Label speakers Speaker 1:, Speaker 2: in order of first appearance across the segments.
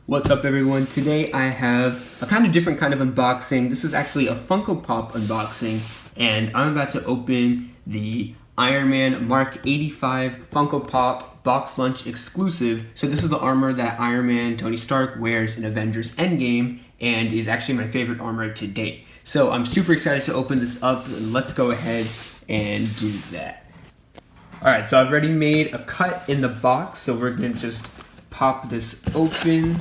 Speaker 1: What's up everyone? Today I have a kind of different kind of unboxing. This is actually a Funko Pop unboxing and I'm about to open the Iron Man Mark 85 Funko Pop box lunch exclusive. So this is the armor that Iron Man Tony Stark wears in Avengers Endgame and is actually my favorite armor to date. So I'm super excited to open this up and let's go ahead and do that. Alright, so I've already made a cut in the box, so we're going to just pop this open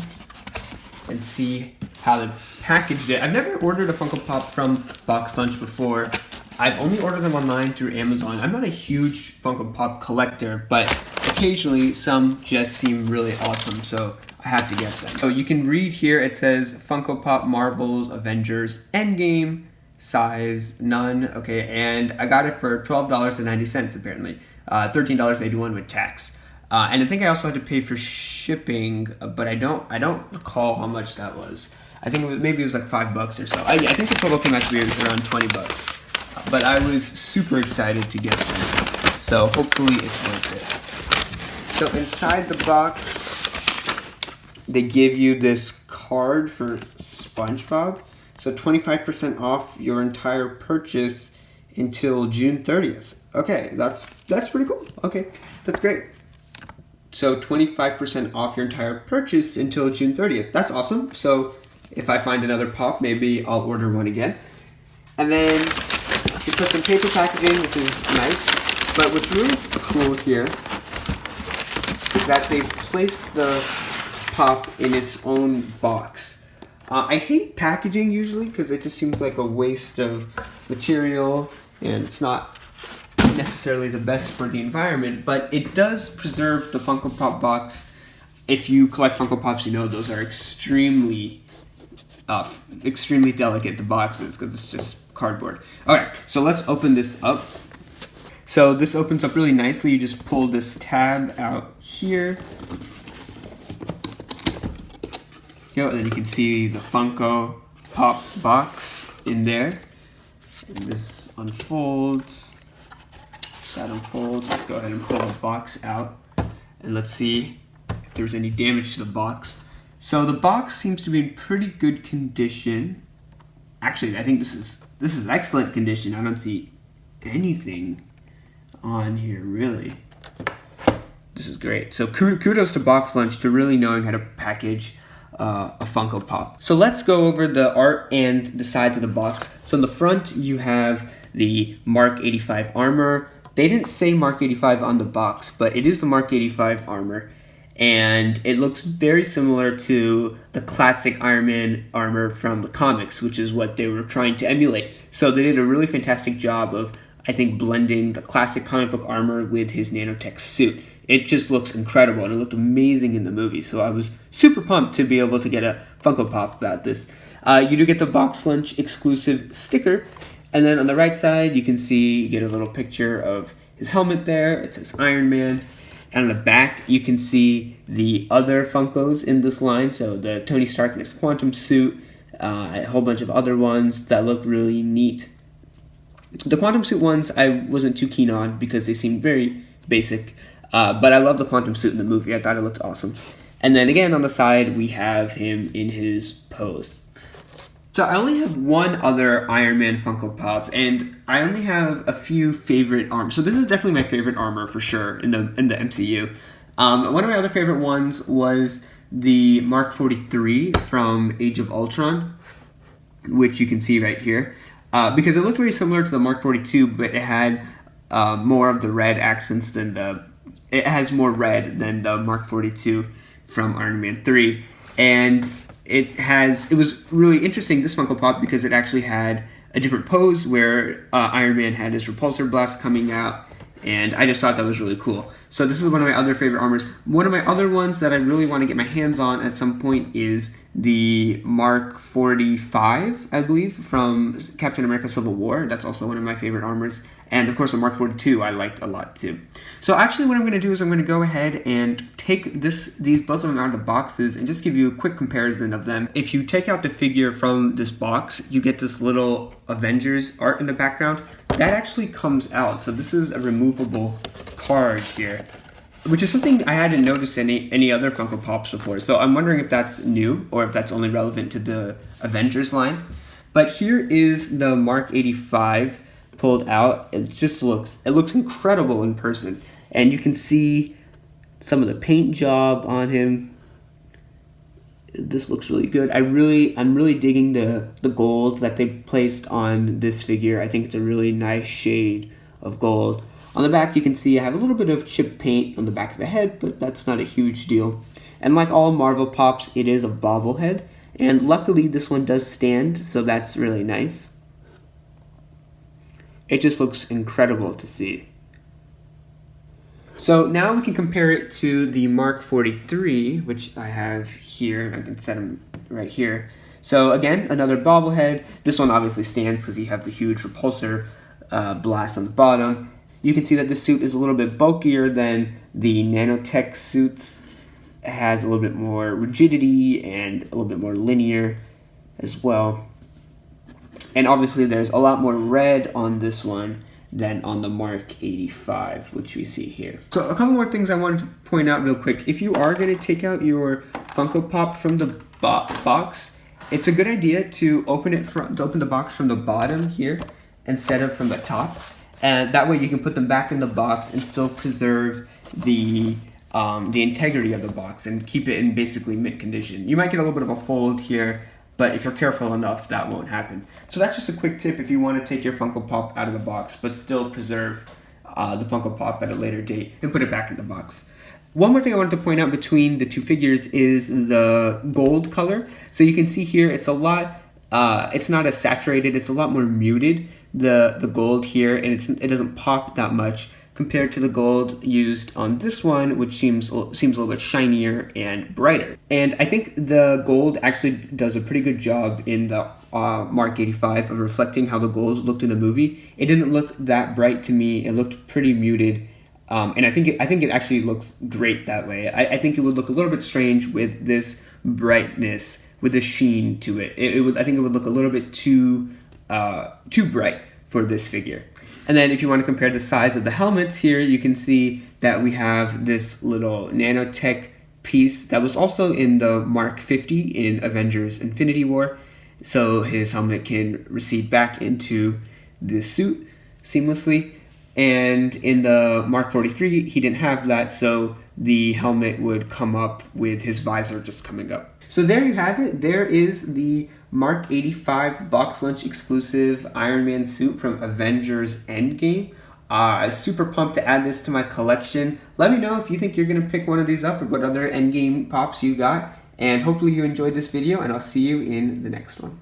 Speaker 1: and see how they packaged it. I've never ordered a Funko Pop from Box Lunch before. I've only ordered them online through Amazon. I'm not a huge Funko Pop collector, but occasionally some just seem really awesome, so I have to get them. So you can read here, it says Funko Pop Marvel's Avengers Endgame, size none, okay, and I got it for $12.90 apparently, $13.81 with tax. And I think I also had to pay for shipping, but I don't recall how much that was. I think maybe it was like $5 or so. I think the total came out to be around $20. But I was super excited to get this, so hopefully it's worth it. So inside the box, they give you this card for SpongeBob. So 25% off your entire purchase until June 30th. Okay, that's pretty cool. Okay, that's great. So 25% off your entire purchase until June 30th. That's awesome. So if I find another pop, maybe I'll order one again. And then you put some paper packaging, which is nice. But what's really cool here is that they've placed the pop in its own box. I hate packaging usually because it just seems like a waste of material and it's not necessarily the best for the environment, but it does preserve the Funko Pop box. If you collect Funko Pops, you know those are extremely delicate, the boxes, because it's just cardboard. Alright, so let's open this up. So this opens up really nicely. You just pull this tab out here. And then you can see the Funko Pop box in there. And this unfolds. That unfolds. Let's go ahead and pull the box out. And let's see if there's any damage to the box. So the box seems to be in pretty good condition. Actually, I think this is excellent condition. I don't see anything on here, really. This is great. So kudos to Box Lunch to really knowing how to package a Funko Pop. So let's go over the art and the sides of the box. So in the front, you have the Mark 85 armor. They didn't say Mark 85 on the box, but it is the Mark 85 armor. And it looks very similar to the classic Iron Man armor from the comics, which is what they were trying to emulate. So they did a really fantastic job of, I think, blending the classic comic book armor with his nanotech suit. It just looks incredible, and it looked amazing in the movie. So I was super pumped to be able to get a Funko Pop about this. You do get the Box Lunch exclusive sticker. And then on the right side, you can see, you get a little picture of his helmet there. It says Iron Man. And on the back, you can see the other Funkos in this line. So the Tony Stark in his quantum suit, a whole bunch of other ones that look really neat. The quantum suit ones I wasn't too keen on because they seemed very basic. But I love the quantum suit in the movie. I thought it looked awesome. And then again, on the side, we have him in his pose. So I only have one other Iron Man Funko Pop, and I only have a few favorite armors. So this is definitely my favorite armor for sure in the MCU. One of my other favorite ones was the Mark 43 from Age of Ultron, which you can see right here. Because it looked very similar to the Mark 42, but it had more of the red accents than it has more red than the Mark 42 from Iron Man 3. And it was really interesting, this Funko Pop, because it actually had a different pose where Iron Man had his repulsor blast coming out, and I just thought that was really cool. So this is one of my other favorite armors. One of my other ones that I really want to get my hands on at some point is the Mark 45, I believe, from Captain America Civil War. That's also one of my favorite armors. And of course the Mark 42 I liked a lot too. So actually what I'm going to do is I'm going to go ahead and take these both of them out of the boxes and just give you a quick comparison of them. If you take out the figure from this box, you get this little Avengers art in the background. That actually comes out. So this is a removable card here. which is something I hadn't noticed any other Funko Pops before. So I'm wondering if that's new or if that's only relevant to the Avengers line. But here is the Mark 85 pulled out. It looks incredible in person, and you can see some of the paint job on him. This looks really good. I'm really digging the gold that they placed on this figure. I think it's a really nice shade of gold. On the back, you can see I have a little bit of chip paint on the back of the head, but that's not a huge deal. And like all Marvel Pops, it is a bobblehead, and luckily this one does stand, so that's really nice. It just looks incredible to see. So now we can compare it to the Mark 43, which I have here. I can set them right here. So again, another bobblehead. This one obviously stands because you have the huge repulsor blast on the bottom. You can see that the suit is a little bit bulkier than the nanotech suits. It has a little bit more rigidity and a little bit more linear as well. And obviously there's a lot more red on this one than on the Mark 85, which we see here. So a couple more things I wanted to point out real quick. If you are going to take out your Funko Pop from the box, it's a good idea to open the box from the bottom here instead of from the top, and that way you can put them back in the box and still preserve the integrity of the box and keep it in basically mint condition. You might get a little bit of a fold here, but if you're careful enough, that won't happen. So that's just a quick tip if you want to take your Funko Pop out of the box, but still preserve the Funko Pop at a later date and put it back in the box. One more thing I wanted to point out between the two figures is the gold color. So you can see here, it's a lot, it's not as saturated, it's a lot more muted, the gold here, and it doesn't pop that much compared to the gold used on this one, which seems a little bit shinier and brighter. And I think the gold actually does a pretty good job in the Mark 85 of reflecting how the gold looked in the movie. It didn't look that bright to me. It looked pretty muted. And I think it actually looks great that way. I think it would look a little bit strange with this brightness, with the sheen to it. I think it would look a little bit too bright for this figure. And then if you want to compare the size of the helmets here, you can see that we have this little nanotech piece that was also in the Mark 50 in Avengers Infinity War. So his helmet can recede back into the suit seamlessly. And in the Mark 43, he didn't have that, so the helmet would come up with his visor just coming up. So there you have it. There is the Mark 85 Box Lunch exclusive Iron Man suit from Avengers Endgame. Super pumped to add this to my collection. Let me know if you think you're going to pick one of these up or what other Endgame Pops you got. And hopefully you enjoyed this video, and I'll see you in the next one.